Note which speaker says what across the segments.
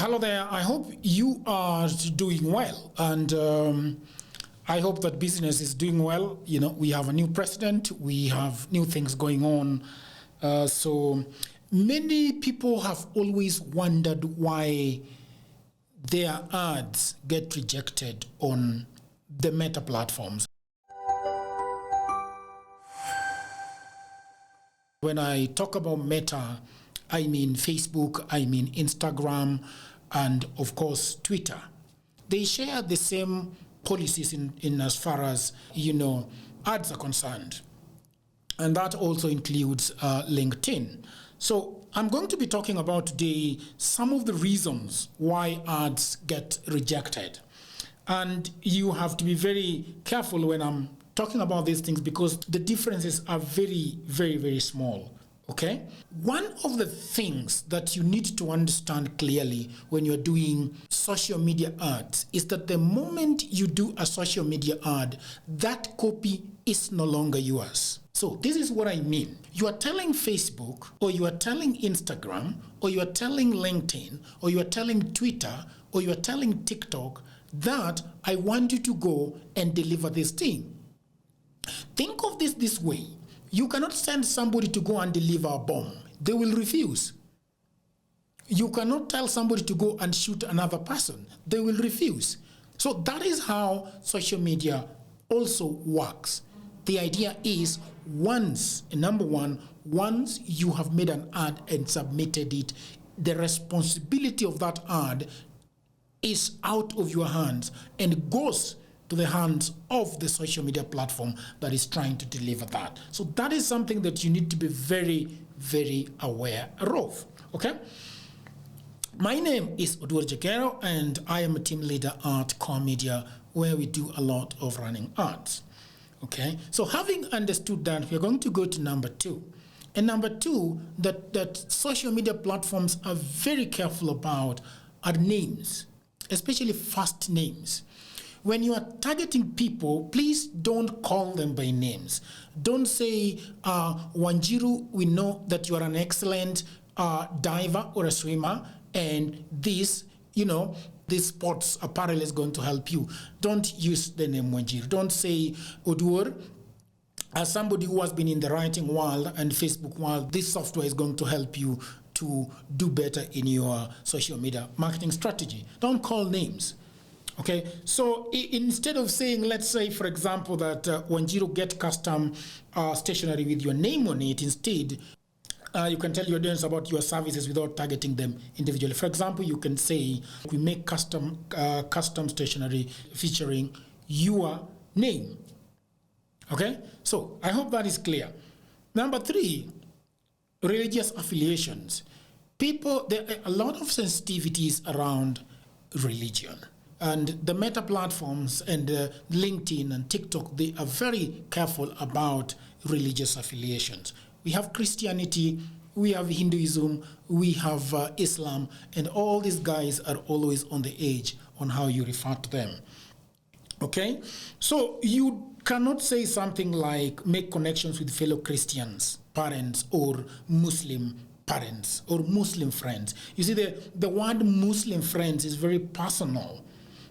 Speaker 1: Hello there. I hope you are doing well, and I hope that business is doing well. You know, we have a new president, we have new things going on. So many people have always wondered why their ads get rejected on the Meta platforms. When I talk about Meta, I mean Facebook, I mean Instagram, and of course Twitter. They share the same policies in as far as, ads are concerned. And that also includes LinkedIn. So I'm going to be talking about today some of the reasons why ads get rejected. And you have to be very careful when I'm talking about these things because the differences are very, very, very small. Okay? One of the things that you need to understand clearly when you're doing social media ads is that the moment you do a social media ad, that copy is no longer yours. So this is what I mean. You are telling Facebook, or you are telling Instagram, or you are telling LinkedIn, or you are telling Twitter, or you are telling TikTok that I want you to go and deliver this thing. Think of this way. You cannot send somebody to go and deliver a bomb. They will refuse. You cannot tell somebody to go and shoot another person. They will refuse. So that is how social media also works. The idea is once you have made an ad and submitted it, the responsibility of that ad is out of your hands and goes to the hands of the social media platform that is trying to deliver that. So that is something that you need to be very, very aware of, okay? My name is Oduor Jagero, and I am a team leader at Core Media, where we do a lot of running ads, okay? So having understood that, we're going to go to number two. And number two, that social media platforms are very careful about are names, especially first names. When you are targeting people, please don't call them by names. Don't say, Wanjiru, we know that you are an excellent diver or a swimmer, and this sports apparel is going to help you. Don't use the name Wanjiru. Don't say, Oduor, as somebody who has been in the writing world and Facebook world, this software is going to help you to do better in your social media marketing strategy. Don't call names. Okay, so instead of saying, let's say, for example, that Wanjiru get custom stationery with your name on it, instead, you can tell your audience about your services without targeting them individually. For example, you can say, we make custom stationery featuring your name. Okay, so I hope that is clear. Number three, religious affiliations. There are a lot of sensitivities around religion. And the Meta platforms and LinkedIn and TikTok, they are very careful about religious affiliations. We have Christianity, we have Hinduism, we have Islam, and all these guys are always on the edge on how you refer to them. Okay? So you cannot say something like make connections with fellow Christians, parents, or Muslim parents, or Muslim friends. You see, the word Muslim friends is very personal.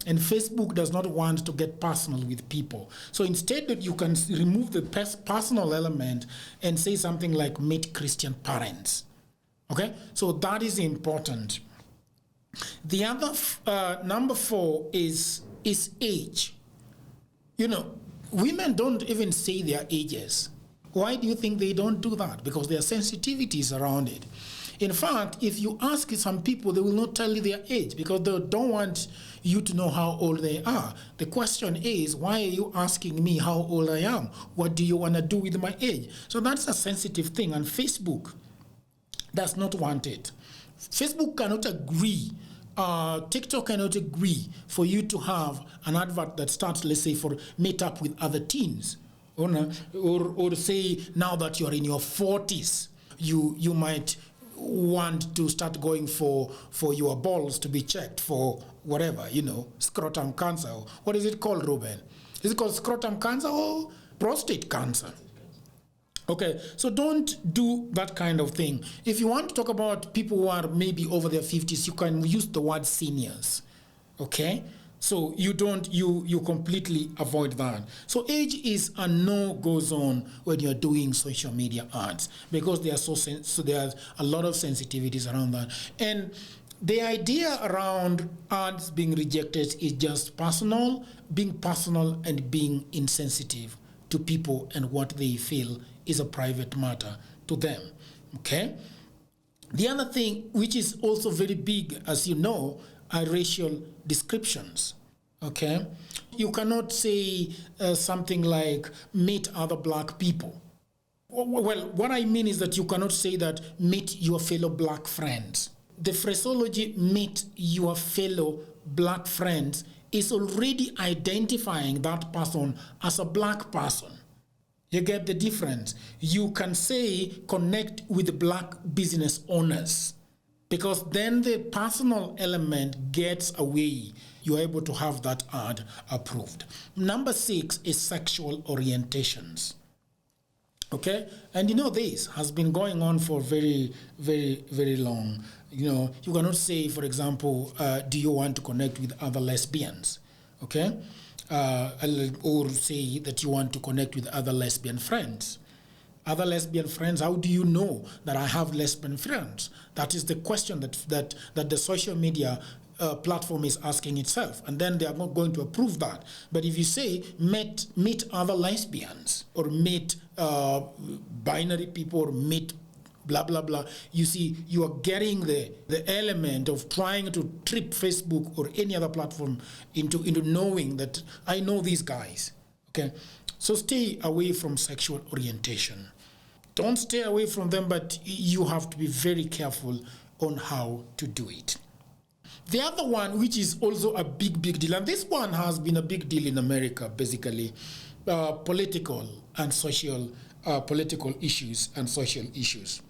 Speaker 1: And Facebook does not want to get personal with people. So instead that you can remove the personal element and say something like meet Christian parents. Okay? So that is important. The other, number four is age. Women don't even say their ages. Why do you think they don't do that? Because there are sensitivities around it. In fact, if you ask some people, they will not tell you their age because they don't want you to know how old they are. The question is, why are you asking me how old I am? What do you want to do with my age? So that's a sensitive thing, and Facebook does not want it. Facebook cannot agree. TikTok cannot agree for you to have an advert that starts, let's say, for meet up with other teens. Or say now that you're in your 40s, you might want to start going for your balls to be checked for whatever, scrotum cancer. What is it called, Ruben? Is it called scrotum cancer or prostate cancer? Okay, so don't do that kind of thing. If you want to talk about people who are maybe over their 50s, you can use the word seniors. Okay, so you completely avoid that. So age is a no-go zone when you're doing social media ads, because so there's a lot of sensitivities around that. And the idea around ads being rejected is just being personal and being insensitive to people and what they feel is a private matter to them. Okay? The other thing, which is also very big, as you know, are racial descriptions. Okay? You cannot say something like meet other black people. Well, what I mean is that you cannot say that meet your fellow black friends. The phraseology meet your fellow black friends is already identifying that person as a black person. You get the difference? You can say connect with black business owners, because then the personal element gets away. You're able to have that ad approved. Number 6 is sexual orientations. Okay, and this has been going on for very, very, very long. You cannot say, for example, do you want to connect with other lesbians? Okay, or say that you want to connect with other lesbian friends. Other lesbian friends, how do you know that I have lesbian friends? That is the question that the social media platform is asking itself, and then they are not going to approve that. But if you say meet other lesbians, or meet binary people, or meet blah blah blah, you see, you are getting the element of trying to trip Facebook or any other platform into knowing that I know these guys. Okay, so stay away from sexual orientation. Don't stay away from them, but you have to be very careful on how to do it. The other one, which is also a big deal, and this one has been a big deal in America, basically, political issues and social issues.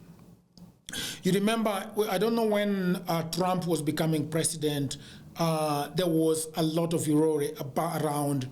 Speaker 1: You remember, I don't know when Trump was becoming president, there was a lot of furore around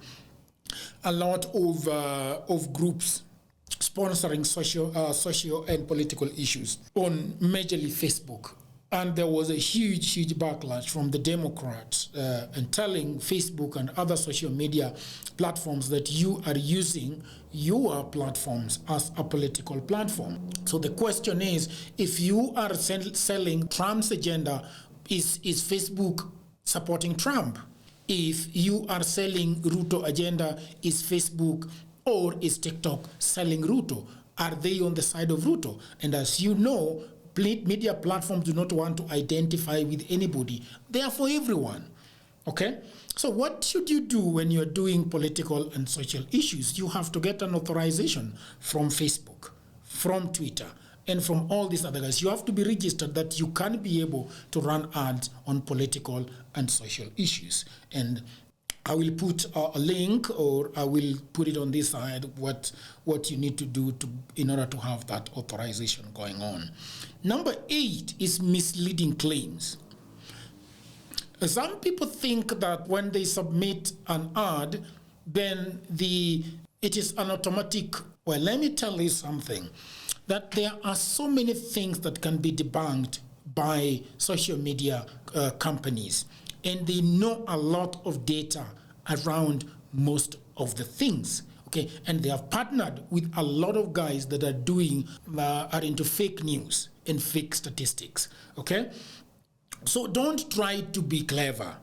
Speaker 1: a lot of groups sponsoring social and political issues on majorly Facebook. And there was a huge backlash from the Democrats and telling Facebook and other social media platforms that you are using your platforms as a political platform. So the question is, if you are selling Trump's agenda, is Facebook supporting Trump? If you are selling Ruto agenda, is Facebook or is TikTok selling Ruto? Are they on the side of Ruto? And as you know, media platforms do not want to identify with anybody. They are for everyone. Okay? So what should you do when you're doing political and social issues? You have to get an authorization from Facebook, from Twitter, and from all these other guys. You have to be registered that you can be able to run ads on political and social issues. And I will put a link, or I will put it on this side, what you need to do in order to have that authorization going on. Number 8 is misleading claims. Some people think that when they submit an ad, then it is an automatic. Well, let me tell you something, that there are so many things that can be debunked by social media companies, and they know a lot of data around most of the things. Okay, and they have partnered with a lot of guys that are into fake news and fake statistics. Okay, so don't try to be clever.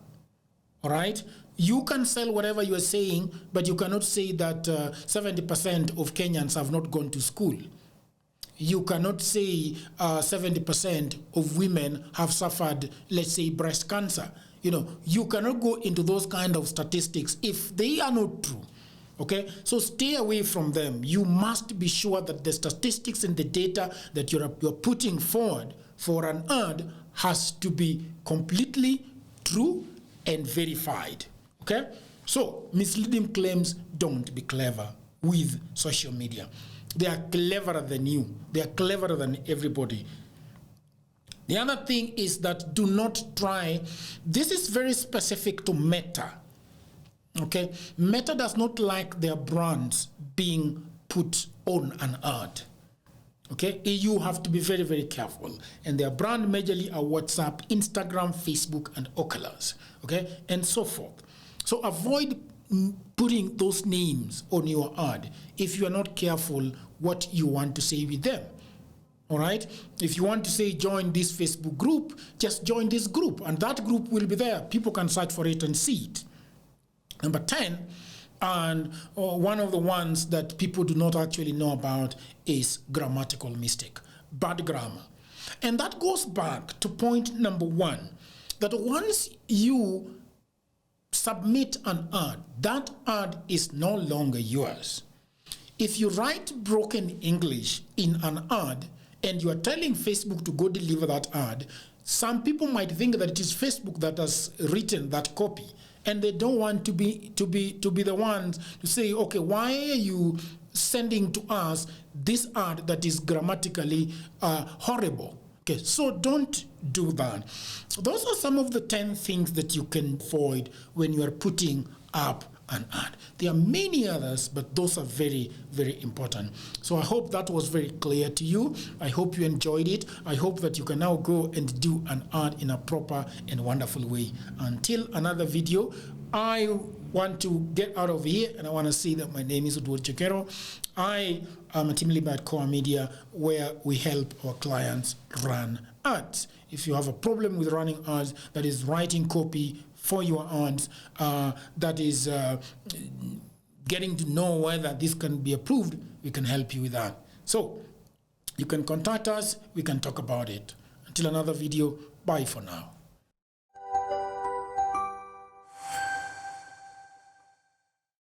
Speaker 1: All right, you can sell whatever you are saying, but you cannot say that 70% of Kenyans have not gone to school. You cannot say 70% of women have suffered, let's say, breast cancer. You cannot go into those kind of statistics if they are not true. Okay, so stay away from them. You must be sure that the statistics and the data that you're putting forward for an ad has to be completely true and verified. Okay, so misleading claims, don't be clever with social media. They are cleverer than you. They are cleverer than everybody. The other thing is that do not try. This is very specific to Meta. Okay, Meta does not like their brands being put on an ad. Okay, you have to be very, very careful. And their brand majorly are WhatsApp, Instagram, Facebook, and Oculus, okay, and so forth. So avoid putting those names on your ad if you are not careful what you want to say with them. All right, if you want to say join this Facebook group, just join this group, and that group will be there. People can search for it and see it. Number 10, and one of the ones that people do not actually know about is grammatical mistake, bad grammar. And that goes back to point number 1, that once you submit an ad, that ad is no longer yours. If you write broken English in an ad and you are telling Facebook to go deliver that ad, some people might think that it is Facebook that has written that copy, and they don't want to be the ones to say, okay, why are you sending to us this ad that is grammatically horrible? Okay, so don't do that. Those are some of the 10 things that you can avoid when you are putting up an ad. There are many others, but those are very, very important. So I hope that was very clear to you. I hope you enjoyed it. I hope that you can now go and do an ad in a proper and wonderful way. Until another video, I want to get out of here, and I want to say that my name is Edward Chekero. I am a team leader at Core Media, where we help our clients run ads. If you have a problem with running ads, that is writing copy for your ads, that is getting to know whether this can be approved, we can help you with that. So you can contact us, we can talk about it. Until another video, bye for now.